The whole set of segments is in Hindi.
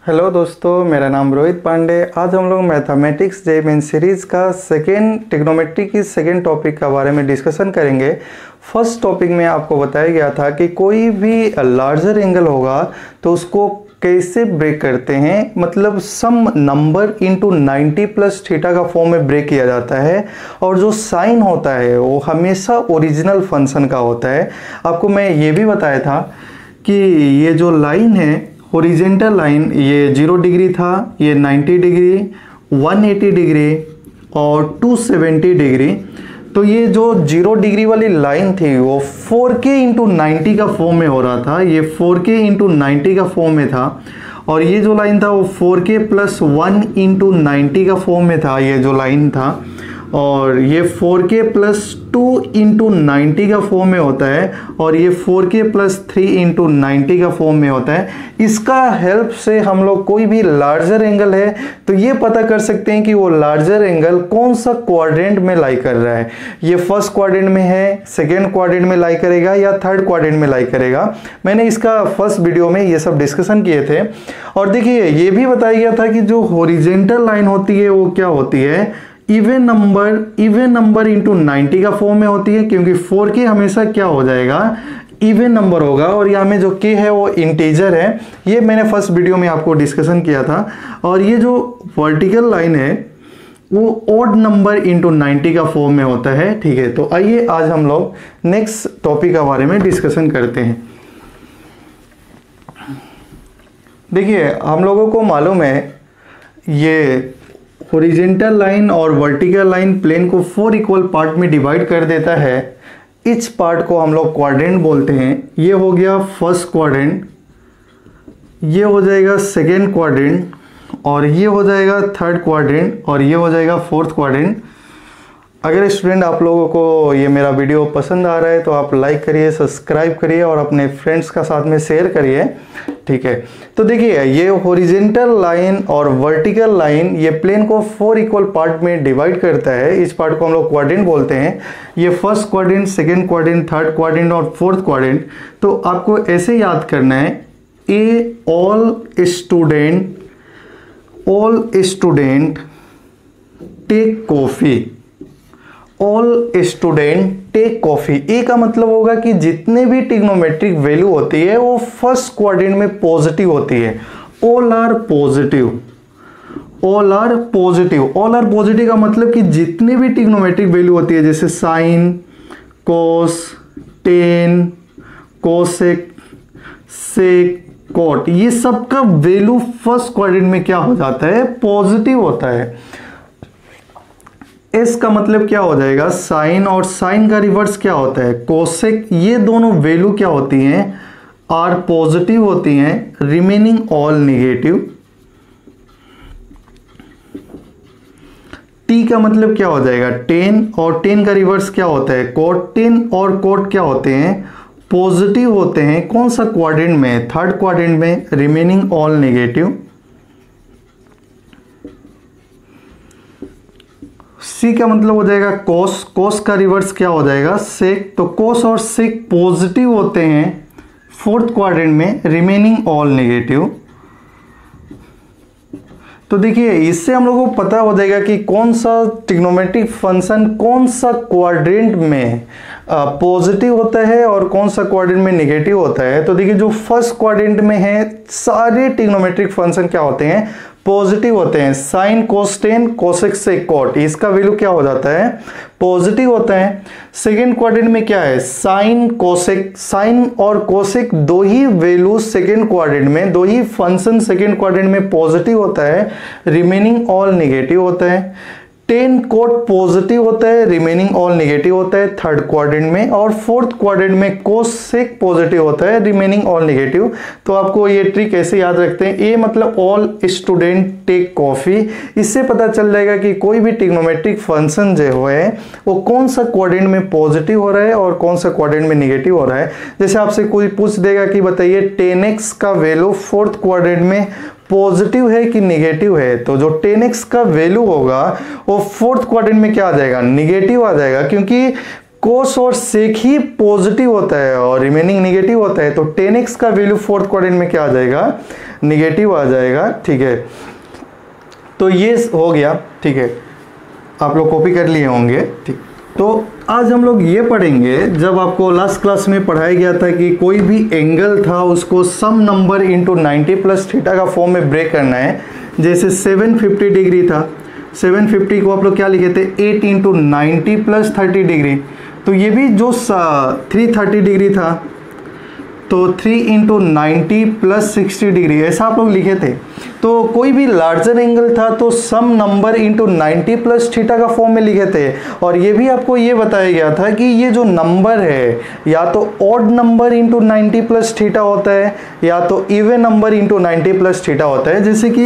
हेलो दोस्तों, मेरा नाम रोहित पांडे। आज हम लोग मैथमेटिक्स जे मेन सीरीज़ का सेकेंड ट्रिग्नोमेट्री की सेकेंड टॉपिक के बारे में डिस्कशन करेंगे। फर्स्ट टॉपिक में आपको बताया गया था कि कोई भी लार्जर एंगल होगा तो उसको कैसे ब्रेक करते हैं, मतलब सम नंबर इनटू 90 प्लस थीटा का फॉर्म में ब्रेक किया जाता है। और जो साइन होता है वो हमेशा ओरिजिनल फंक्शन का होता है। आपको मैं ये भी बताया था कि ये जो लाइन है हॉरिजॉन्टल लाइन, ये 0 डिग्री था, ये 90 डिग्री, 180 डिग्री और 270 डिग्री। तो ये जो 0 डिग्री वाली लाइन थी वो 4K इंटू 90 का फॉर्म में हो रहा था। ये 4K इंटू 90 का फॉर्म में था। और ये जो लाइन था वो 4K प्लस 1 इंटू 90 का फॉर्म में था, ये जो लाइन था। और ये 4K प्लस 2 इंटू 90 का फॉर्म में होता है। और ये 4K प्लस 3 इंटू 90 का फॉर्म में होता है। इसका हेल्प से हम लोग कोई भी लार्जर एंगल है तो ये पता कर सकते हैं कि वो लार्जर एंगल कौन सा क्वाड्रेंट में लाई कर रहा है। ये फर्स्ट क्वाड्रेंट में है, सेकेंड क्वाड्रेंट में लाई करेगा या थर्ड क्वाड्रेंट में लाई करेगा। मैंने इसका फर्स्ट वीडियो में ये सब डिस्कशन किए थे। और देखिए ये भी बताया गया था कि जो हॉरिजॉन्टल लाइन होती है वो क्या होती है, इवन नंबर इंटू 90 का फॉर्म में होती है, क्योंकि 4K हमेशा क्या हो जाएगा, इवन नंबर होगा। और यहाँ में जो K है वो इंटीजर है। ये मैंने फर्स्ट वीडियो में आपको डिस्कशन किया था। और ये जो वर्टिकल लाइन है वो ऑड नंबर इंटू 90 का फॉर्म में होता है। ठीक है, तो आइए आज हम लोग नेक्स्ट टॉपिक के बारे में डिस्कशन करते हैं। देखिए हम लोगों को मालूम है ये हॉरिजॉन्टल लाइन और वर्टिकल लाइन प्लेन को 4 इक्वल पार्ट में डिवाइड कर देता है। इस पार्ट को हम लोग क्वाड्रेंट बोलते हैं। ये हो गया फर्स्ट क्वाड्रेंट, ये हो जाएगा सेकेंड क्वाड्रेंट, और ये हो जाएगा थर्ड क्वाड्रेंट, और ये हो जाएगा फोर्थ क्वाड्रेंट। अगर स्टूडेंट आप लोगों को ये मेरा वीडियो पसंद आ रहा है तो आप लाइक करिए, सब्सक्राइब करिए और अपने फ्रेंड्स का साथ में शेयर करिए। ठीक है, तो देखिए ये हॉरिजॉन्टल लाइन और वर्टिकल लाइन ये प्लेन को 4 इक्वल पार्ट में डिवाइड करता है। इस पार्ट को हम लोग क्वाड्रेंट बोलते हैं। ये first quadrant, second quadrant, third quadrant और फोर्थ क्वाड्रेंट। तो आपको ऐसे याद करना है, A all student take coffee. All student take coffee. A का मतलब होगा कि जितने भी ट्रिग्नोमेट्रिक वैल्यू होती है वो फर्स्ट क्वाड्रेंट में पॉजिटिव होती है। All are positive. All are positive. All are positive का मतलब कि जितने भी ट्रिग्नोमेट्रिक वैल्यू होती है, जैसे साइन, कोस, टेन, कोसेक, सेक, कॉट, ये सब का वैल्यू फर्स्ट क्वाड्रेंट में क्या हो जाता है, पॉजिटिव होता है। एस का मतलब क्या हो जाएगा, साइन, और साइन का रिवर्स क्या होता है, कोसेक। ये दोनों वैल्यू क्या होती हैं, आर पॉजिटिव होती हैं, रिमेनिंग ऑल नेगेटिव। टी का मतलब क्या हो जाएगा, टेन, और टेन का रिवर्स क्या होता है, कोट। टेन और कोट क्या होते हैं, पॉजिटिव होते हैं। कौन सा क्वाड्रेंट में, थर्ड क्वाड्रेंट में, रिमेनिंग ऑल नेगेटिव। सी का मतलब हो जाएगा कोस। कोस का रिवर्स क्या हो जाएगा, सेक। तो कोस और सेक पॉजिटिव होते हैं फोर्थ क्वाड्रेंट में, रिमेनिंग ऑल नेगेटिव। तो देखिए इससे हम लोगों को पता हो जाएगा कि कौन सा ट्रिग्नोमेट्रिक फंक्शन कौन सा क्वाड्रेंट में पॉजिटिव होता है और कौन सा क्वाड्रेंट में नेगेटिव होता है। तो देखिए जो फर्स्ट क्वाड्रेंट में है सारे ट्रिग्नोमेट्रिक फंक्शन क्या होते हैं, पॉजिटिव होते हैं। साइन, कोस, टेन, कोसेक, सेक, कॉट, इसका वैल्यू क्या हो जाता है, पॉजिटिव होता है। सेकेंड क्वाड्रेंट में क्या है, साइन, कोसेक। साइन और कोसेक दो ही वैल्यू सेकेंड क्वाड्रेंट में, दो ही फंक्शन सेकेंड क्वाड्रेंट में पॉजिटिव होता है, रिमेनिंग ऑल नेगेटिव होता है। टेन, कोट पॉजिटिव होता है, रिमेनिंग ऑल नेगेटिव होता है थर्ड क्वाड्रेंट में। और फोर्थ क्वाड्रेंट में कोसेक पॉजिटिव होता है, रिमेनिंग ऑल नेगेटिव। तो आपको ये ट्रिक ऐसे याद रखते हैं, ए मतलब ऑल स्टूडेंट टेक कॉफी। इससे पता चल जाएगा कि कोई भी ट्रिग्नोमेट्रिक फंक्शन जो है वो कौन सा क्वाड्रेंट में पॉजिटिव हो रहा है और कौन सा क्वाड्रेंट में नेगेटिव हो रहा है। जैसे आपसे कोई पूछ देगा कि बताइए 10x का वैल्यू फोर्थ क्वाड्रेंट में पॉजिटिव है कि नेगेटिव है, तो जो 10x का वैल्यू होगा वो फोर्थ क्वाड्रेंट में क्या आ जाएगा, नेगेटिव आ जाएगा, क्योंकि कोस और सेक ही पॉजिटिव होता है और रिमेनिंग निगेटिव होता है, तो 10x का वैल्यू फोर्थ क्वाड्रेंट में क्या आ जाएगा, निगेटिव आ जाएगा। ठीक है, तो ये हो गया। ठीक है, आप लोग कॉपी कर लिए होंगे। ठीक, तो आज हम लोग ये पढ़ेंगे, जब आपको लास्ट क्लास में पढ़ाया गया था कि कोई भी एंगल था उसको सम नंबर इंटू 90 प्लस थीटा का फॉर्म में ब्रेक करना है। जैसे 750 डिग्री था, 750 को आप लोग क्या लिखे थे, 8 इंटू 90 प्लस 30 डिग्री। तो ये भी जो 330 डिग्री था तो 3 इंटू 90 प्लस 60 डिग्री, ऐसा आप लोग लिखे थे। तो कोई भी लार्जर एंगल था तो सम नंबर इंटू 90 प्लस थीटा का फॉर्म में लिखे थे। और ये भी आपको ये बताया गया था कि ये जो नंबर है या तो odd number into 90 plus theta होता है या तो even number into 90 plus theta होता है। जैसे कि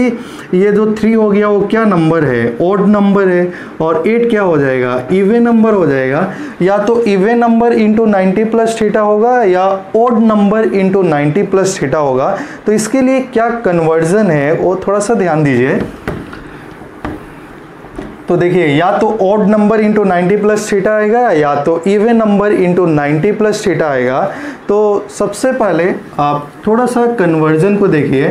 ये जो 3 हो गया वो क्या नंबर है, ऑड नंबर है, और 8 क्या हो जाएगा, इवन नंबर हो जाएगा। या तो even number into 90 plus theta होगा या odd number into 90 plus theta होगा। तो इसके लिए क्या कन्वर्जन है वो थोड़ा सा ध्यान दीजिए। तो देखिए, या तो odd number into 90 plus theta आएगा या तो even number into 90 plus theta आएगा। तो सबसे पहले आप थोड़ा सा कन्वर्जन को देखिए।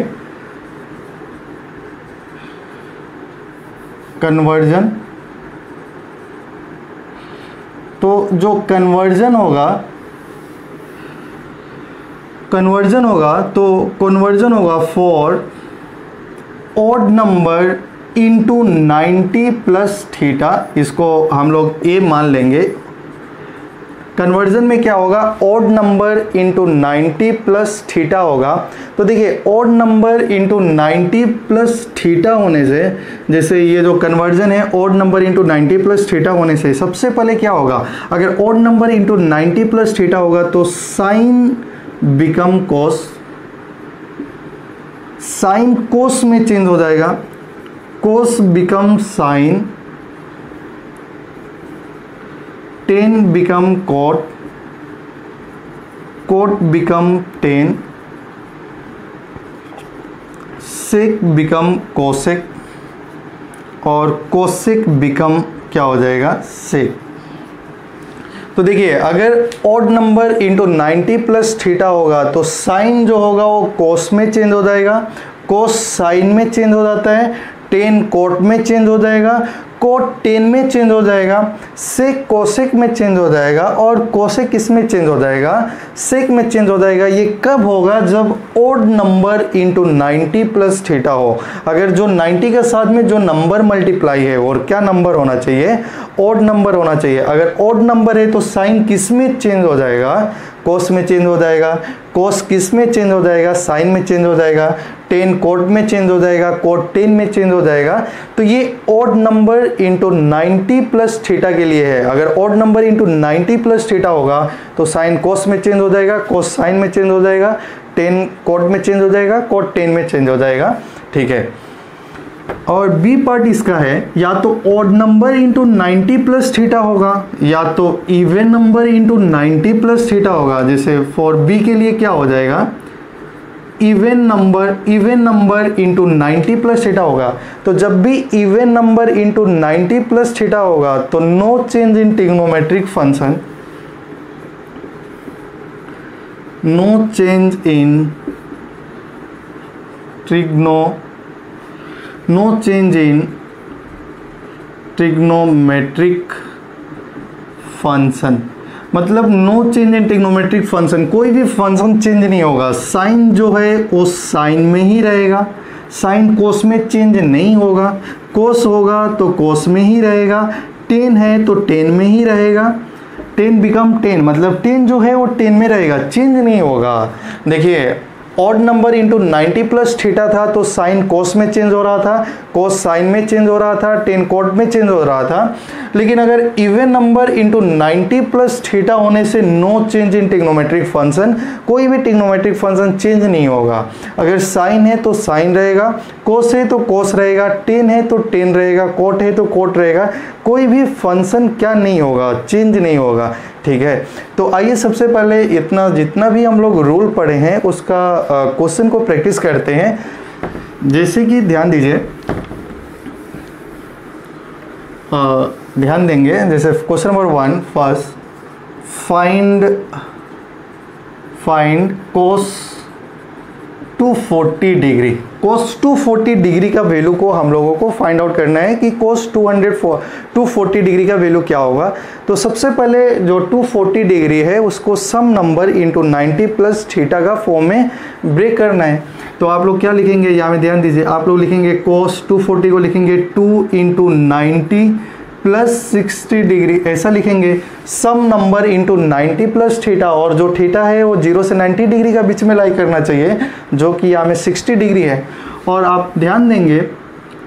कन्वर्जन, तो जो कन्वर्जन होगा तो कन्वर्जन होगा for odd number into 90 plus theta. इसको हम लोग ए मान लेंगे। कन्वर्जन में क्या होगा, odd number into 90 plus theta होगा। तो देखिए, odd number into 90 plus theta होने से, जैसे ये जो कन्वर्जन है odd number into 90 plus theta होने से, सबसे पहले क्या होगा, अगर odd number into 90 plus theta होगा तो sine become cos, sine cos में चेंज हो जाएगा, cos become sine, tan become cot, cot become tan, sec become cosec, और कोसेक बिकम क्या हो जाएगा, सेक। तो देखिए, अगर odd number into 90 plus theta होगा तो साइन जो होगा वो कोस में चेंज हो जाएगा, कोस साइन में चेंज हो जाता है, टेन कोट में चेंज हो जाएगा, कोट टेन में चेंज हो जाएगा, सेक कोसेक में चेंज हो जाएगा, और कोसेक किस में चेंज हो जाएगा, सेक में चेंज हो जाएगा। ये कब होगा, जब odd number into 90 plus theta हो। अगर जो 90 के साथ में जो नंबर मल्टीप्लाई है और क्या नंबर होना चाहिए, ऑड नंबर होना चाहिए। अगर ऑड नंबर है तो साइन किस में चेंज हो जाएगा, कोस में चेंज हो जाएगा, कोस किस में चेंज हो जाएगा, साइन में चेंज हो जाएगा, टेन कोट में चेंज हो जाएगा, कोट टेन में चेंज हो जाएगा। तो ये odd number into 90 plus theta के लिए है। अगर odd number into 90 plus theta होगा तो साइन कोस में चेंज हो जाएगा, कोस साइन में चेंज हो जाएगा, टेन कोट में चेंज हो जाएगा, कोट टेन में चेंज हो जाएगा। ठीक है, और बी पार्ट इसका है, या तो odd number into 90 plus theta होगा या तो even number into 90 plus theta होगा। जैसे फॉर बी के लिए क्या हो जाएगा, even number into 90 plus theta होगा। तो जब भी even number into 90 plus theta होगा तो no change in trigonometric function, no change in trigonometric function. मतलब no change in trigonometric function, कोई भी फंक्शन चेंज नहीं होगा। साइन जो है वो साइन में ही रहेगा, साइन कोस में चेंज नहीं होगा, कोस होगा तो कोस में ही रहेगा, टेन है तो टेन में ही रहेगा, टेन बिकम टेन, मतलब टेन जो है वो टेन में रहेगा, चेंज नहीं होगा। देखिए, odd number into 90 plus theta था तो साइन कोस में चेंज हो रहा था, कोस साइन में चेंज हो रहा था, टेन कोट में चेंज हो रहा था। लेकिन अगर even number into 90 plus theta होने से no change in trigonometric function, कोई भी ट्रिग्नोमेट्रिक फंक्शन चेंज नहीं होगा। अगर साइन है तो साइन रहेगा, कोस है तो कोस रहेगा, टेन है तो टेन रहेगा, कोट है तो कोट रहेगा, कोई भी फंक्शन क्या नहीं होगा, चेंज नहीं होगा। ठीक है, तो आइए सबसे पहले इतना जितना भी हम लोग रूल पढ़े हैं उसका क्वेश्चन को प्रैक्टिस करते हैं। जैसे कि ध्यान दीजिए, ध्यान देंगे, जैसे क्वेश्चन नंबर 1 फर्स्ट, फाइंड कोस 240 डिग्री। कोस 240 डिग्री का वैल्यू को हम लोगों को फाइंड आउट करना है कि कोस 240 डिग्री का वैल्यू क्या होगा। तो सबसे पहले जो 240 डिग्री है उसको सम नंबर इंटू 90 प्लस थीटा का फॉर्म में ब्रेक करना है। तो आप लोग क्या लिखेंगे, यहाँ में ध्यान दीजिए, आप लोग लिखेंगे कोस 240 को लिखेंगे 2 इंटू 90 प्लस 60 डिग्री, ऐसा लिखेंगे। सम नंबर इंटू 90 प्लस थीटा, और जो थीटा है वो 0 से 90 डिग्री का बीच में लाई करना चाहिए, जो कि यहाँ में 60 डिग्री है। और आप ध्यान देंगे,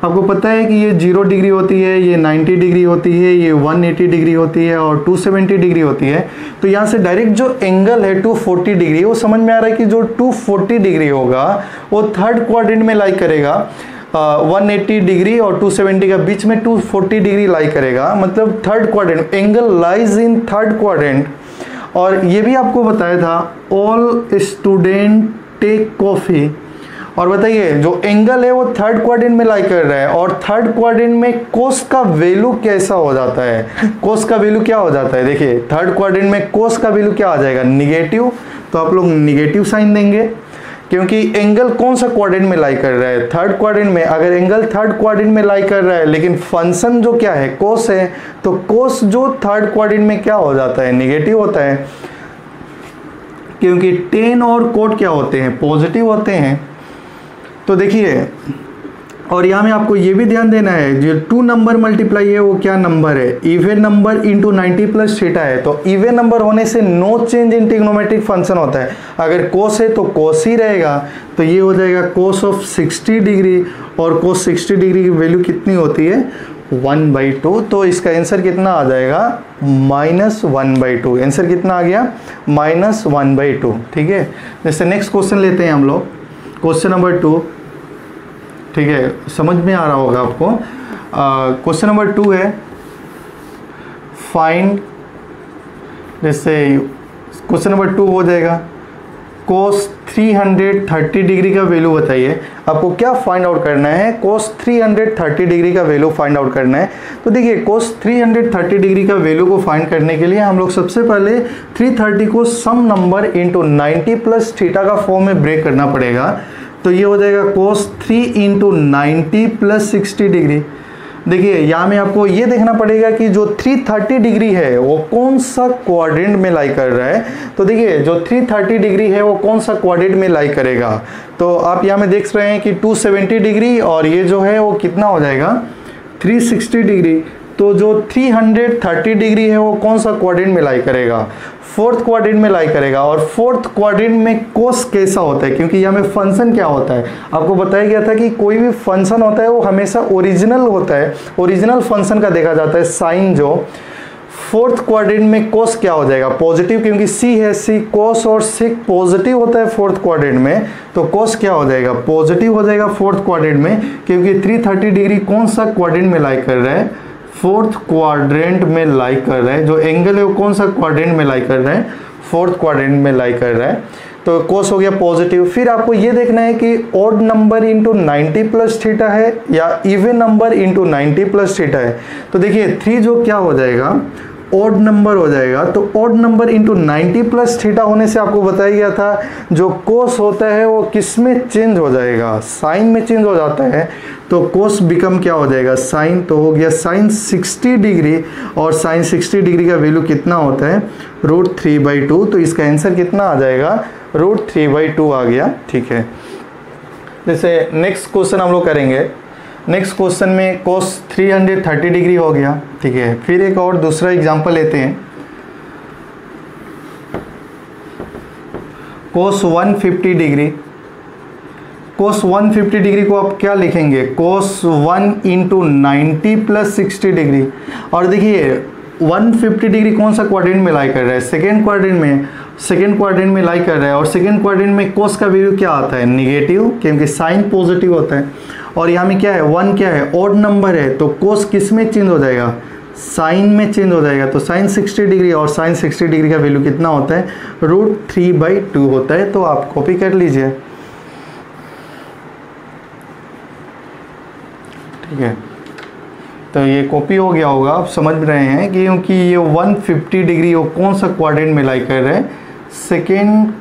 आपको पता है कि ये 0 डिग्री होती है, ये 90 डिग्री होती है, ये 180 डिग्री होती है और 270 डिग्री होती है। तो यहाँ से डायरेक्ट जो एंगल है 240 डिग्री, वो समझ में आ रहा है कि जो 240 डिग्री होगा वो थर्ड क्वाड्रेंट में लाई करेगा। 180 डिग्री और 270 का बीच में 240 डिग्री लाई करेगा, मतलब third quadrant, angle lies in third quadrant. और ये भी आपको बताया था, ऑल स्टूडेंट टेक कॉफी। और बताइए जो एंगल है वो थर्ड क्वाड्रेंट में लाई कर रहा है, और थर्ड क्वाड्रेंट में कोस का वैल्यू कैसा हो जाता है, कोस का वैल्यू क्या हो जाता है, देखिए थर्ड क्वाड्रेंट में कोस का वैल्यू क्या आ जाएगा, निगेटिव। तो आप लोग निगेटिव साइन देंगे, क्योंकि एंगल कौन सा क्वाड्रेंट में लाई कर रहा है, थर्ड क्वाड्रेंट में। अगर एंगल थर्ड क्वाड्रेंट में लाई कर रहा है लेकिन फंक्शन जो क्या है, कोस है, तो कोस जो थर्ड क्वाड्रेंट में क्या हो जाता है, निगेटिव होता है, क्योंकि टेन और कोट क्या होते हैं, पॉजिटिव होते हैं। तो देखिए, और यहाँ में आपको ये भी ध्यान देना है, जो 2 नंबर मल्टीप्लाई है वो क्या नंबर है, even number into 90 plus theta है। तो इवन नंबर होने से no change in trigonometric function होता है। अगर कोस है तो कोस ही रहेगा, तो ये हो जाएगा कोस ऑफ 60 डिग्री, और कोस 60 डिग्री की वैल्यू कितनी होती है, 1/2। तो इसका आंसर कितना आ जाएगा, -1/2। आंसर कितना आ गया, -1/2। ठीक है, जैसे नेक्स्ट क्वेश्चन लेते हैं हम लोग, क्वेश्चन नंबर 2। ठीक है, समझ में आ रहा होगा आपको। क्वेश्चन नंबर 2 है, फाइंड, जैसे क्वेश्चन नंबर 2 हो जाएगा, कोस 330 डिग्री का वैल्यू बताइए। आपको क्या फाइंड आउट करना है, कोस 330 डिग्री का वैल्यू फाइंड आउट करना है। तो देखिए, कोस 330 डिग्री का वैल्यू को फाइंड करने के लिए हम लोग सबसे पहले 330 को सम नंबर इंटू 90 प्लस थीटा का फॉर्म में ब्रेक करना पड़ेगा। तो ये हो जाएगा कोस 3 इंटू 90 प्लस 60 डिग्री। देखिए, यहाँ में आपको ये देखना पड़ेगा कि जो 330 डिग्री है वो कौन सा क्वाड्रेंट में लाई कर रहा है। तो देखिए, जो 330 डिग्री है वो कौन सा क्वाड्रेंट में लाई करेगा। तो आप यहाँ में देख रहे हैं कि 270 डिग्री, और ये जो है वो कितना हो जाएगा, 360 डिग्री। तो जो 330 डिग्री है वो कौन सा क्वाड्रेंट में लाई करेगा, फोर्थ क्वाड्रेंट में लाई करेगा। और फोर्थ क्वाड्रेंट में कोस कैसा होता है, क्योंकि यहाँ में फंक्शन क्या होता है, आपको बताया गया था कि कोई भी फंक्शन होता है वो हमेशा ओरिजिनल होता है, ओरिजिनल फंक्शन का देखा जाता है साइन। जो फोर्थ क्वाड्रेंट में कोस क्या हो जाएगा, पॉजिटिव, क्योंकि सी है, सी कोस और सिक पॉजिटिव होता है फोर्थ क्वाड्रेंट में। तो कोस क्या हो जाएगा, पॉजिटिव हो जाएगा फोर्थ क्वाड्रेंट में, क्योंकि 330 डिग्री कौन सा क्वाड्रेंट में लाई कर रहा है, फोर्थ क्वाड्रेंट में लाई कर रहा है। जो एंगल है वो कौन सा क्वाड्रेंट में लाई कर रहा है, फोर्थ क्वाड्रेंट में लाई कर रहा है। तो कोस हो गया पॉजिटिव। फिर आपको ये देखना है कि odd number into 90 plus theta है या even number into 90 plus theta है। तो देखिए, 3 जो क्या हो जाएगा, ऑड नंबर हो जाएगा। तो odd number into 90 plus theta होने से आपको बताया गया था जो कोस होता है वो किस में चेंज हो जाएगा, साइन में चेंज हो जाता है। तो कोस बिकम क्या हो जाएगा, साइन। तो हो गया साइन 60 डिग्री, और साइन 60 डिग्री का वैल्यू कितना होता है, √3/2। तो इसका आंसर कितना आ जाएगा, √3/2 आ गया। ठीक है, जैसे नेक्स्ट क्वेश्चन हम लोग करेंगे। नेक्स्ट क्वेश्चन में कोस 330 डिग्री हो गया। ठीक है, फिर एक और दूसरा एग्जांपल लेते हैं, कोस 150 डिग्री। कोस 150 डिग्री को आप क्या लिखेंगे, कोस 1 इंटू 90 प्लस 60 डिग्री। और देखिए, 150 डिग्री कौन सा क्वाड्रेंट में लाई कर रहा है, सेकेंड क्वाड्रेंट में, सेकेंड क्वाड्रेंट में लाई कर रहा है। और सेकेंड क्वाड्रेंट में कोस का वैल्यू क्या आता है, निगेटिव, क्योंकि साइन पॉजिटिव होता है। और यहाँ में क्या है, 1 क्या है, ऑड नंबर है, तो कोस किस में चेंज हो जाएगा, साइन में चेंज हो जाएगा। तो साइन 60 डिग्री, और साइन 60 डिग्री का वैल्यू कितना होता है, √3/2 होता है। तो आप कॉपी कर लीजिए। ठीक है, तो ये कॉपी हो गया होगा, आप समझ रहे हैं कि क्योंकि ये 150 डिग्री वो कौन सा क्वाड्रेंट में लाई कर रहा है, सेकेंड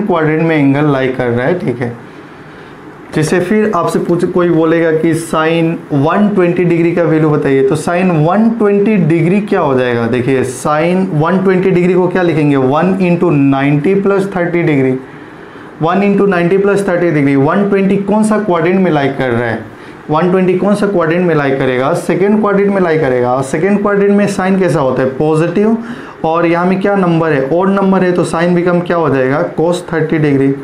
क्वाड्रेंट में एंगल लाई कर रहा है, ठीक है। जैसे फिर आपसे कोई बोलेगा कि साइन 120 डिग्री का वैल्यू बताइए, तो साइन 120 डिग्री क्या हो जाएगा, देखिए साइन 120 डिग्री को क्या लिखेंगे, 1 into 90 plus 30 degree, 1 into 90 plus 30 degree. 120 कौन सा क्वाड्रेंट में लाई कर रहा है, 120 कौन सा क्वाड्रेंट में लाई करेगा, सेकेंड क्वाड्रेंट में लाई करेगा। सेकेंड क्वाड्रेंट में साइन कैसा होता है, पॉजिटिव, और यहाँ में क्या नंबर है, ऑड नंबर है, तो साइन बिकम क्या हो जाएगा, cos 30 डिग्री।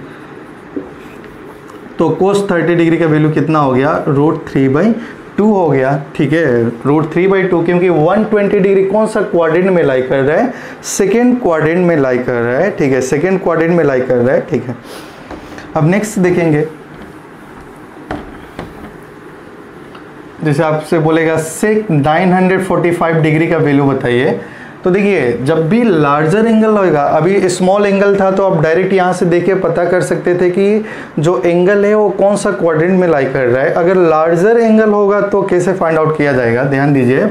तो cos 30 डिग्री का वैल्यू कितना हो गया, √3/2 हो गया, ठीक है, √3/2, क्योंकि 120 डिग्री कौन सा क्वाड्रेंट में लाई कर रहा है, सेकेंड क्वाड्रेंट में लाई कर रहा है, ठीक है, सेकेंड क्वाड्रेंट में लाई कर रहा है, ठीक है। अब नेक्स्ट देखेंगे, जैसे आपसे बोलेगा सेक 945 डिग्री का वैल्यू बताइए, तो देखिए जब भी लार्जर एंगल होगा, अभी स्मॉल एंगल था तो आप डायरेक्ट यहाँ से देख के पता कर सकते थे कि जो एंगल है वो कौन सा क्वाड्रेंट में लाई कर रहा है। अगर लार्जर एंगल होगा तो कैसे फाइंड आउट किया जाएगा, ध्यान दीजिए,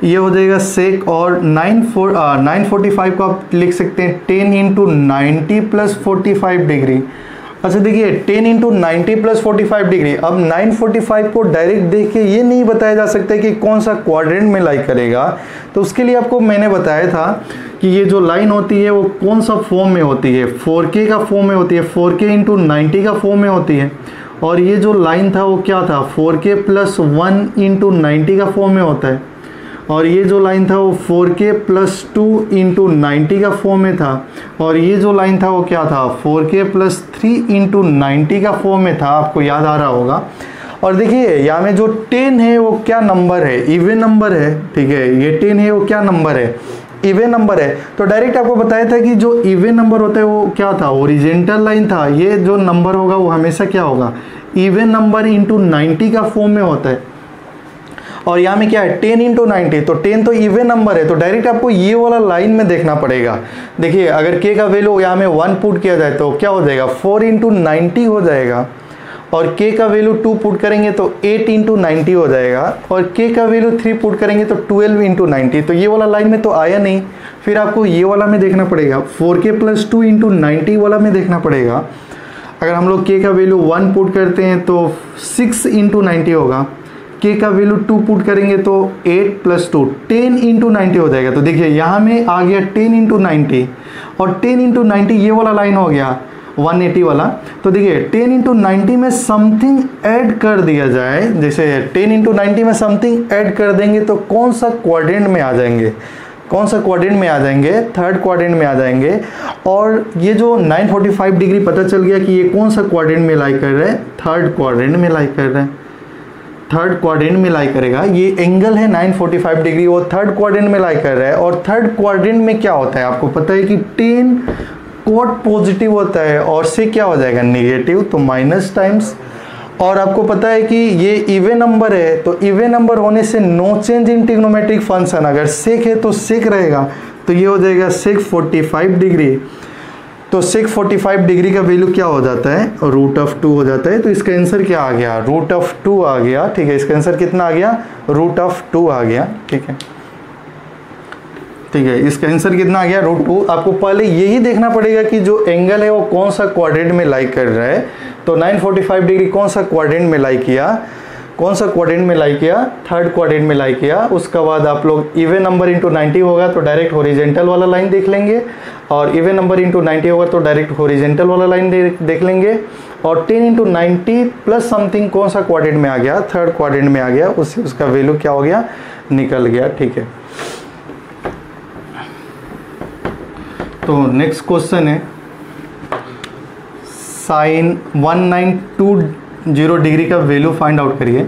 ये हो जाएगा सेक, और 945 को आप लिख सकते हैं 10 इंटू 90 प्लस 45 डिग्री। अच्छा देखिए 10 इंटू 90 प्लस 45 डिग्री, अब 945 को डायरेक्ट देख के ये नहीं बताया जा सकता कि कौन सा क्वाड्रेंट में लाई करेगा, तो उसके लिए आपको मैंने बताया था कि ये जो लाइन होती है वो कौन सा फॉर्म में होती है, 4K का फॉर्म में होती है, 4K इंटू 90 का फॉर्म में होती है, और ये जो लाइन था वो क्या था, 4K प्लस 1 इंटू 90 का फॉर्म में होता है, और ये जो लाइन था वो 4K प्लस 2 इंटू 90 का फॉर्म में था, और ये जो लाइन था वो क्या था, 4K प्लस 3 इंटू 90 का फॉर्म में था, आपको याद आ रहा होगा। और देखिए यहाँ में जो 10 है वो क्या नंबर है, इवन नंबर है, ठीक है, ये 10 है वो क्या नंबर है, इवन नंबर है। तो डायरेक्ट आपको बताया था कि जो इवन नंबर होता है वो क्या था, ओरिजेंटल लाइन था, ये जो नंबर होगा वो हमेशा क्या होगा, इवन नंबर इंटू 90 का फॉर्म में होता है। और यहाँ में क्या है 10 इंटू 90, तो 10 तो इवन नंबर है, तो डायरेक्ट आपको ये वाला लाइन में देखना पड़ेगा। देखिए अगर k का वैल्यू यहाँ में 1 पुट किया जाए तो क्या हो जाएगा, 4 इंटू 90 हो जाएगा, और k का वैल्यू 2 पुट करेंगे तो 8 इंटू 90 हो जाएगा, और k का वैल्यू 3 पुट करेंगे तो 12 इंटू 90, तो ये वाला लाइन में तो आया नहीं, फिर आपको ये वाला में देखना पड़ेगा, 4K प्लस 2 इंटू 90 वाला में देखना पड़ेगा। अगर हम लोग k का वैल्यू 1 पुट करते हैं तो 6 इंटू 90 होगा, k का वैल्यू 2 पुट करेंगे तो 8 प्लस 2 10 इंटू 90 हो जाएगा। तो देखिए यहाँ में आ गया 10 इंटू 90, और 10 इंटू 90 ये वाला लाइन हो गया 180 वाला। तो देखिए 10 इंटू 90 में समथिंग ऐड कर दिया जाए, जैसे 10 इंटू 90 में समथिंग ऐड कर देंगे तो कौन सा क्वाड्रेंट में आ जाएंगे, कौन सा क्वाड्रेंट में आ जाएंगे, थर्ड क्वाड्रेंट में आ जाएंगे। और ये जो 945 डिग्री पता चल गया कि ये कौन सा क्वाड्रेंट में लाई कर रहा है, थर्ड क्वाड्रेंट में लाई कर रहा है, थर्ड क्वाड्रेंट में लाई करेगा। ये एंगल है 945 डिग्री, वो थर्ड क्वाड्रेंट में लाई कर रहा है। और थर्ड क्वाड्रेंट में क्या होता है, आपको पता है कि 10 कोट पॉजिटिव होता है और से क्या हो जाएगा नेगेटिव, तो माइनस टाइम्स। और आपको पता है कि ये इवन नंबर है, तो इवन नंबर होने से no change in trigonometric function, अगर सेक है तो सेक रहेगा, तो ये हो जाएगा सेक 45 डिग्री। तो सेक 45 डिग्री का वैल्यू क्या हो जाता है, √2 हो जाता है। तो इसका आंसर क्या आ गया, √2 आ गया, ठीक है। इसका आंसर कितना आ गया, √2 आ गया, ठीक है, ठीक है। इसका आंसर कितना आ गया, √2। आपको पहले यही देखना पड़ेगा कि जो एंगल है वो कौन सा क्वाड्रेंट में लाई कर रहा है। तो 945 डिग्री कौन सा क्वाड्रेंट में लाई किया, कौन सा क्वाड्रेंट में लाई किया, थर्ड क्वाड्रेंट में लाई किया। उसके बाद आप लोग इवन नंबर इंटू 90 होगा तो डायरेक्ट हॉरिजेंटल वाला लाइन देख लेंगे, और इवन नंबर इंटू 90 होगा तो डायरेक्ट हॉरिजेंटल वाला लाइन देख लेंगे। और 10 इंटू 90 प्लस समथिंग कौन सा क्वाड्रेंट में आ गया, थर्ड क्वाड्रेंट में आ गया, उससे उसका वैल्यू क्या हो गया, निकल गया, ठीक है। तो नेक्स्ट क्वेश्चन है साइन 1920 डिग्री का वैल्यू फाइंड आउट करिए।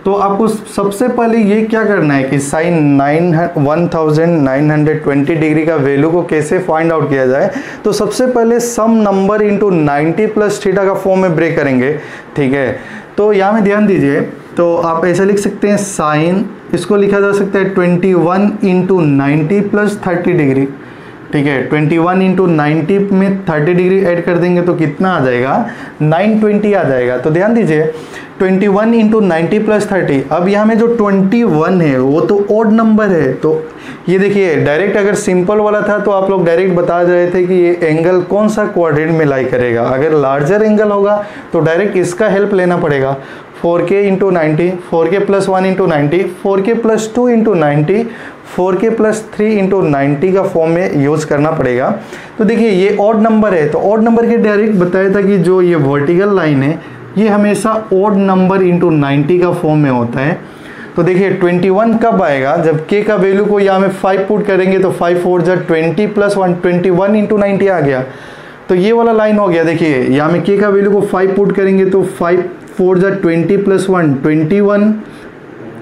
तो आपको सबसे पहले ये क्या करना है कि साइन 1920 डिग्री का वैल्यू को कैसे फाइंड आउट किया जाए। तो सबसे पहले सम नंबर इंटू 90 प्लस थीटा का फॉर्म में ब्रेक करेंगे, ठीक है। तो यहाँ में ध्यान दीजिए, तो आप ऐसे लिख सकते हैं साइन, इसको लिखा जा सकता है 21 इंटू 90 प्लस 30 डिग्री, ठीक है। 21 इंटू 90 में 30 डिग्री ऐड कर देंगे तो कितना आ जाएगा, 920 आ जाएगा। तो ध्यान दीजिए 21 इंटू 90 प्लस 30। अब यहाँ में जो 21 है वो तो ऑड नंबर है, तो ये देखिए डायरेक्ट अगर सिंपल वाला था तो आप लोग डायरेक्ट बता रहे थे कि ये एंगल कौन सा क्वाड्रेंट में लाई करेगा। अगर लार्जर एंगल होगा तो डायरेक्ट इसका हेल्प लेना पड़ेगा। 4k into 90, 4k plus 1 into 90, 4k plus 2 into 90, 4k plus 3 into 90 का फॉर्म में यूज़ करना पड़ेगा। तो देखिए ये ऑड नंबर है, तो ऑड नंबर के डायरेक्ट बताया था कि जो ये वर्टिकल लाइन है ये हमेशा ऑड नंबर इंटू 90 का फॉर्म में होता है। तो देखिए 21 कब आएगा, जब k का वैल्यू को यहाँ में 5 पुट करेंगे तो 5 4 जा 20 प्लस 1, 21 इंटू 90 आ गया। तो ये वाला लाइन हो गया। देखिए यहाँ में k का वैल्यू को 5 पुट करेंगे तो 5 4 जा 20 प्लस 1, 21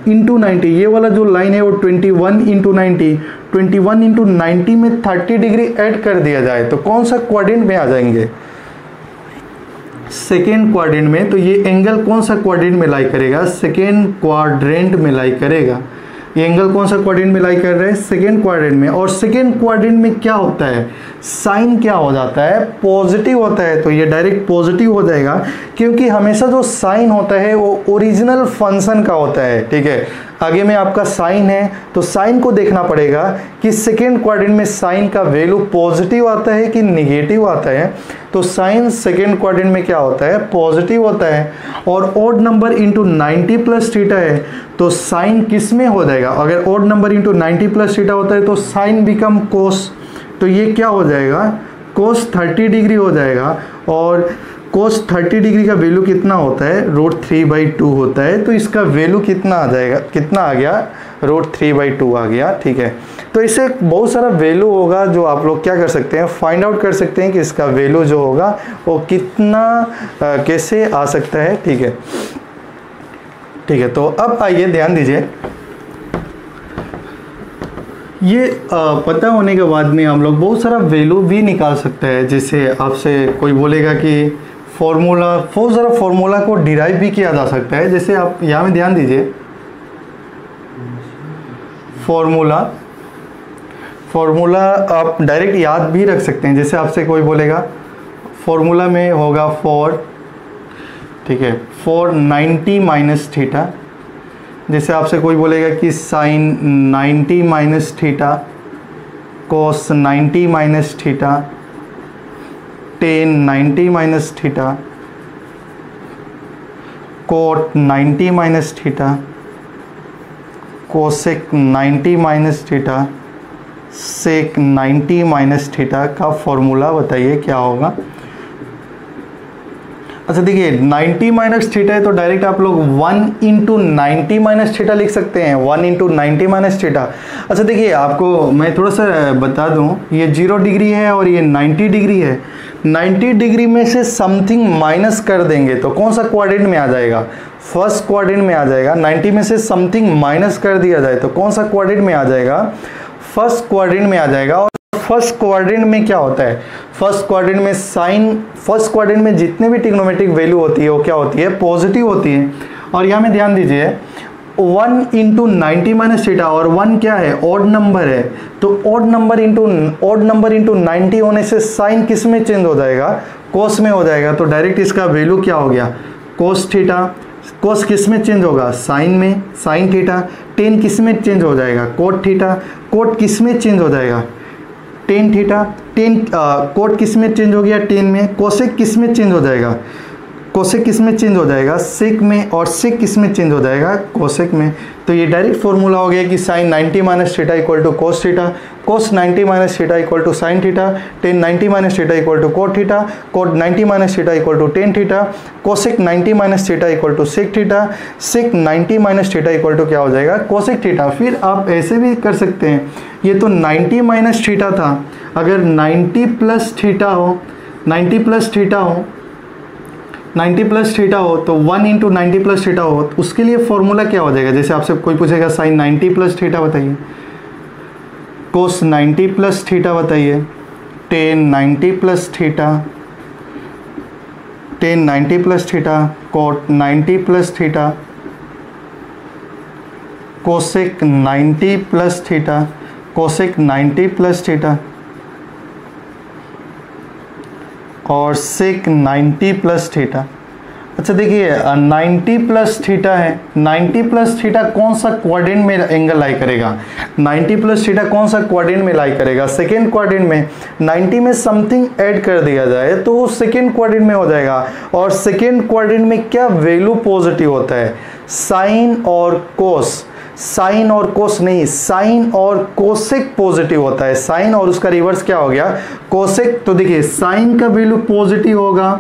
इंटू 90। ये वाला जो लाइन है वो 21 इंटू 90, 21 इंटू 90 में 30 डिग्री ऐड कर दिया जाए तो कौन सा क्वाड्रेंट में आ जाएंगे, सेकेंड क्वाड्रेंट में। तो ये एंगल कौन सा क्वाड्रेंट में लाई करेगा, सेकेंड क्वाड्रेंट में लाई करेगा। ये एंगल कौन सा क्वाड्रेंट में लाई कर रहे हैं, सेकेंड क्वाड्रेंट में। और सेकेंड क्वाड्रेंट में क्या होता है, साइन क्या हो जाता है, पॉजिटिव होता है। तो ये डायरेक्ट पॉजिटिव हो जाएगा क्योंकि हमेशा जो साइन होता है वो ओरिजिनल फंक्शन का होता है। ठीक है, आगे में आपका साइन है तो साइन को देखना पड़ेगा कि सेकेंड क्वाड्रेंट में साइन का वैल्यू पॉजिटिव आता है कि निगेटिव आता है। तो साइन सेकेंड क्वाड्रेंट में क्या होता है, पॉजिटिव होता है। और odd number into 90 plus theta है तो साइन किस में हो जाएगा, अगर odd number into 90 plus theta होता है तो साइन बिकम कोस। तो ये क्या हो जाएगा, कोस 30 डिग्री हो जाएगा। और कोस 30 डिग्री का वैल्यू कितना होता है, √3/2 होता है। तो इसका वैल्यू कितना आ जाएगा, कितना आ गया, √3/2 आ गया। ठीक है, तो इससे बहुत सारा वैल्यू होगा जो आप लोग क्या कर सकते हैं, फाइंड आउट कर सकते हैं कि इसका वैल्यू जो होगा वो कितना कैसे आ सकता है। ठीक है, ठीक है। तो अब आइए ध्यान दीजिए, ये पता होने के बाद में हम लोग बहुत सारा वैल्यू भी निकाल सकते हैं। जैसे आपसे कोई बोलेगा कि फॉर्मूला, बहुत सारा फॉर्मूला को डिराइव भी किया जा सकता है। जैसे आप यहाँ में ध्यान दीजिए, फॉर्मूला आप डायरेक्ट याद भी रख सकते हैं। जैसे आपसे कोई बोलेगा फॉर्मूला में होगा फॉर, ठीक है, फॉर 90 माइनस थीटा। जैसे आपसे कोई बोलेगा कि sine 90 minus theta, cos 90 minus theta, tan 90 minus theta, cot 90 minus theta, cosec 90 minus theta, sec 90 minus theta का फॉर्मूला बताइए क्या होगा। अच्छा देखिए 90 माइनस थीटा है तो डायरेक्ट आप लोग 1 इंटू 90 माइनस थीटा लिख सकते हैं, 1 इंटू 90 माइनस थीटा। अच्छा देखिए आपको मैं थोड़ा सा बता दूं, ये 0 डिग्री है और ये 90 डिग्री है। 90 डिग्री में से समथिंग माइनस कर देंगे तो कौन सा क्वाड्रेंट में आ जाएगा, फर्स्ट क्वाड्रेंट में आ जाएगा। 90 में से समथिंग माइनस कर दिया जाए तो कौन सा क्वाड्रेंट में आ जाएगा, फर्स्ट क्वाड्रेंट में आ जाएगा। और फर्स्ट क्वाड्रेंट में क्या होता है, फर्स्ट क्वाड्रेंट में साइन, फर्स्ट क्वाड्रेंट में जितने भी ट्रिग्नोमेट्रिक वैल्यू होती है वो क्या होती है, पॉजिटिव होती है। और यहाँ में ध्यान दीजिए 1 इंटू 90 माइनस थीटा, और 1 क्या है, ऑड नंबर है। तो ऑड नंबर इंटू 90 होने से साइन किस में चेंज हो जाएगा, कोस में हो जाएगा। तो डायरेक्ट इसका वैल्यू क्या हो गया, कोस थीटा। कोस किस में चेंज होगा, साइन में, साइन थीटा। टेन किस में चेंज हो जाएगा, कोट थीटा। कोट किस में चेंज हो जाएगा, टेन थीटा। टेन कोट किस में चेंज हो गया, टेन में। कोसेक किस में चेंज हो जाएगा, कोसेक किस में चेंज हो जाएगा, सेक में। और सेक किस में चेंज हो जाएगा, कोसेक में। तो ये डायरेक्ट फॉर्मूला हो गया कि sine 90 minus theta equal to cos theta, cos 90 minus theta equal to sine theta, tan 90 minus theta equal to cot theta, cot 90 minus theta equal to tan theta, cosec 90 minus theta equal to sec theta, sec 90 minus theta equal to क्या हो जाएगा, कोसेक थीटा। फिर आप ऐसे भी कर सकते हैं, ये तो 90 माइनस थीटा था, अगर 90 प्लस थीटा हो, 90 प्लस थीटा हो, 90 प्लस थीटा हो तो 1 इंटू 90 प्लस थीटा हो, तो उसके लिए फॉर्मूला क्या हो जाएगा। जैसे आपसे कोई पूछेगा साइन 90 प्लस थीटा बताइए, कोस 90 प्लस थीटा बताइए, tan 90 plus theta, tan 90 plus theta, cot 90 plus theta, cosec 90 plus theta, cosec 90 plus theta. और सेक 90 प्लस थीटा। अच्छा देखिए 90 प्लस थीटा है, 90 प्लस थीटा कौन सा क्वाड्रेंट में एंगल लाई करेगा? 90 प्लस थीटा कौन सा क्वाड्रेंट में लाई करेगा? सेकेंड क्वाड्रेंट में। 90 में समथिंग ऐड कर दिया जाए तो वो सेकेंड क्वाड्रेंट में हो जाएगा। और सेकेंड क्वाड्रेंट में क्या वैल्यू पॉजिटिव होता है? साइन और कोस, साइन और कोस नहीं, साइन और कोसेक पॉजिटिव होता है। साइन और उसका रिवर्स क्या हो गया? कोसेक। तो देखिए साइन का वैल्यू पॉजिटिव होगा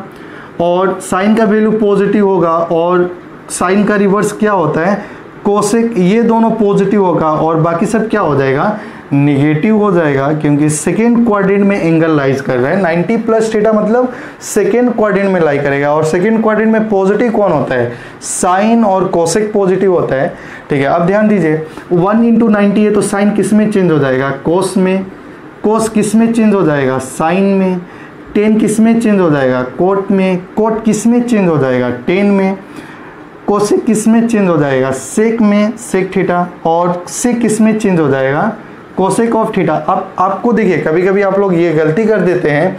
और साइन का वैल्यू पॉजिटिव होगा और साइन का रिवर्स क्या होता है? कोसेक। ये दोनों पॉजिटिव होगा और बाकी सब क्या हो जाएगा? निगेटिव हो जाएगा, क्योंकि सेकेंड क्वाड्रेंट में एंगल लाइज कर रहा है। 90 प्लस थीटा मतलब सेकेंड क्वाड्रेंट में लाई करेगा और सेकेंड क्वाड्रेंट में पॉजिटिव कौन होता है? साइन और कोसेक पॉजिटिव होता है। ठीक है, अब ध्यान दीजिए 1 इंटू 90 है तो साइन किस में चेंज हो जाएगा? कोस में। कोस किस में चेंज हो जाएगा? साइन में। टेन किस में चेंज हो जाएगा? कोट में। कोट किस में चेंज हो जाएगा? टेन में। कोसेक किस में चेंज हो जाएगा? सेक में, सेक थीटा। और सेक किस में चेंज हो जाएगा? Cosec of theta. अब आपको देखिए कभी कभी आप लोग ये गलती कर देते हैं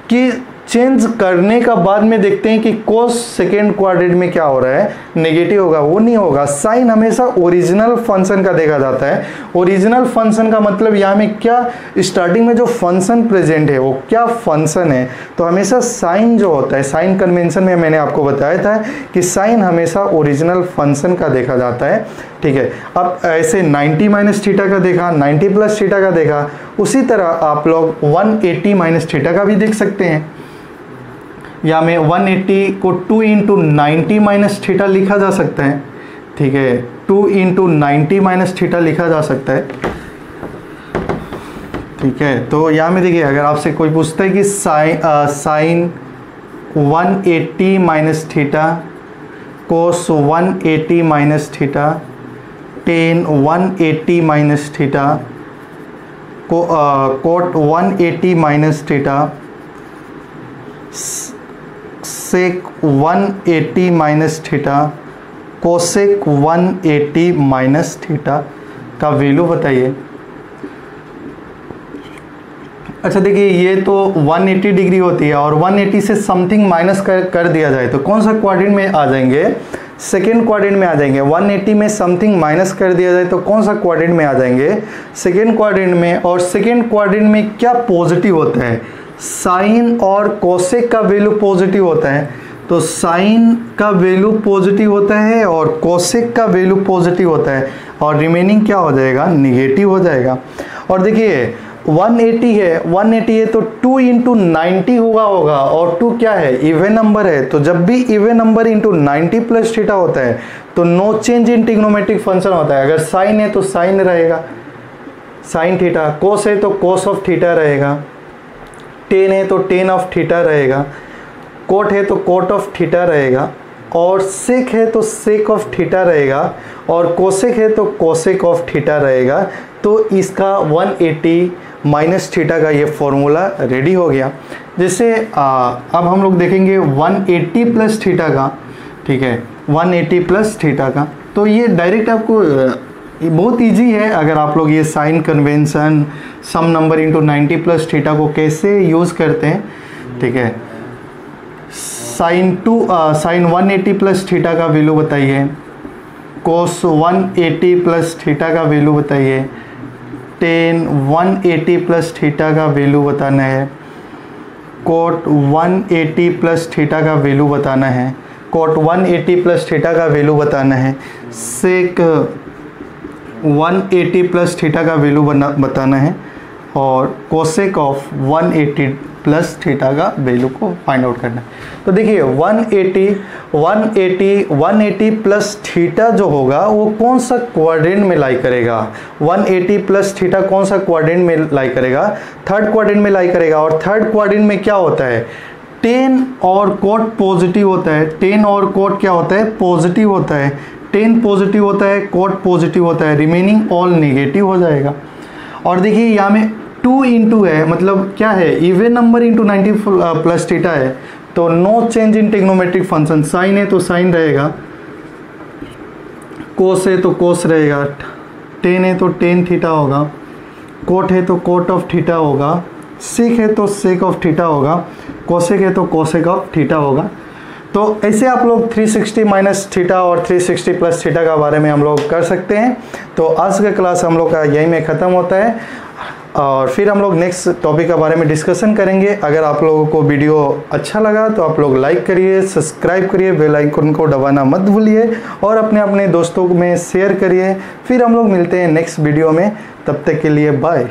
कि चेंज करने का बाद में देखते हैं कि कोस सेकेंड क्वाड्रेंट में क्या हो रहा है? नेगेटिव होगा। वो नहीं होगा। साइन हमेशा ओरिजिनल फंक्शन का देखा जाता है। ओरिजिनल फंक्शन का मतलब यहाँ में क्या, स्टार्टिंग में जो फंक्शन प्रेजेंट है वो क्या फंक्शन है, तो हमेशा साइन जो होता है, साइन कन्वेंशन में मैंने आपको बताया था कि साइन हमेशा ओरिजिनल फंक्शन का देखा जाता है। ठीक है, अब ऐसे 90 माइनस थीटा का देखा, 90 प्लस थीटा का देखा, उसी तरह आप लोग 180 माइनस थीटा का भी देख सकते हैं। या में 180 को 2 इंटू 90 माइनस थीटा लिखा जा सकता है। ठीक है, 2 इंटू 90 माइनस थीटा लिखा जा सकता है। ठीक है, तो यहाँ में देखिए अगर आपसे कोई पूछता है कि sine 180 minus theta, cos 180 minus theta, tan 180 minus theta, cot 180 minus theta, sec 180 minus theta, cosec 180 minus theta का वैल्यू बताइए। अच्छा देखिए ये तो 180 डिग्री होती है और 180 से समथिंग माइनस कर दिया जाए तो कौन सा क्वाड्रेंट में आ जाएंगे? सेकेंड क्वाड्रेंट में आ जाएंगे। 180 में समथिंग माइनस कर दिया जाए तो कौन सा क्वाड्रेंट में आ जाएंगे? सेकेंड क्वाड्रेंट में। और सेकेंड क्वाड्रेंट में क्या पॉजिटिव होता है? साइन और कोसेक का वैल्यू पॉजिटिव होता है। तो साइन का वैल्यू पॉजिटिव होता है और कोसेक का वैल्यू पॉजिटिव होता है और रिमेनिंग क्या हो जाएगा? निगेटिव हो जाएगा। और देखिए 180 है तो 2 इंटू 90 होगा और 2 क्या है? इवन नंबर है। तो जब भी even number into 90 plus theta होता है तो no change in trigonometric function होता है। अगर साइन है तो साइन रहेगा, साइन थीटा। कोस है तो कोस ऑफ थीटा रहेगा। टेन है तो टेन ऑफ थीटा रहेगा। कोट है तो कोट ऑफ थीटा रहेगा। और सेक है तो सेक ऑफ थीटा रहेगा। और कोसेक है तो कोसेक ऑफ थीटा रहेगा। तो इसका 180 माइनस थीटा का ये फॉर्मूला रेडी हो गया। जैसे अब हम लोग देखेंगे 180 प्लस थीटा का। ठीक है, 180 प्लस थीटा का तो ये डायरेक्ट आपको बहुत इजी है। अगर आप लोग ये साइन कन्वेंशन सम नंबर इंटू 90 प्लस थीटा को कैसे यूज़ करते हैं। ठीक है, साइन 180 प्लस थीटा का वैल्यू बताइए, कोस 180 प्लस थीटा का वैल्यू बताइए, टेन 180 प्लस थीटा का वैल्यू बताना है, कोट 180 प्लस थीटा का वैल्यू बताना है, कोट 180 प्लस थीटा का वैल्यू बताना है, सेक 180 प्लस थीटा का वैल्यू बताना है और कोसेक ऑफ 180 प्लस थीटा का वैल्यू को फाइंड आउट करना है। तो देखिए 180 प्लस थीटा जो होगा वो कौन सा क्वाड्रेंट में लाई करेगा? 180 प्लस थीटा कौन सा क्वाड्रेंट में लाई करेगा? थर्ड क्वाड्रेंट में लाई करेगा। और थर्ड क्वाड्रेंट में क्या होता है? टेन और कोट पॉजिटिव होता है। टेन और कोट क्या होता है? पॉजिटिव होता है। टेन पॉजिटिव होता है, कोट पॉजिटिव होता है, रिमेनिंग ऑल नेगेटिव हो जाएगा। और देखिए यहाँ में 2 इंटू है, मतलब क्या है? Even number into 90 plus theta है तो no change in trigonometric function. Sine है तो साइन रहेगा, कोस है तो कोस रहेगा, टेन है तो टेन थीटा होगा, कोट है तो कोट ऑफ थीटा होगा, सीक है तो सेक ऑफ थीटा होगा, कोसेक है तो कोसेक ऑफ थीटा होगा। तो ऐसे आप लोग 360 माइनस थीटा और 360 प्लस थीटा का बारे में हम लोग कर सकते हैं। तो आज का क्लास हम लोग का यहीं में ख़त्म होता है और फिर हम लोग नेक्स्ट टॉपिक के बारे में डिस्कशन करेंगे। अगर आप लोगों को वीडियो अच्छा लगा तो आप लोग लाइक करिए, सब्सक्राइब करिए, बेल आइकन को दबाना मत भूलिए और अपने दोस्तों में शेयर करिए। फिर हम लोग मिलते हैं नेक्स्ट वीडियो में, तब तक के लिए बाय।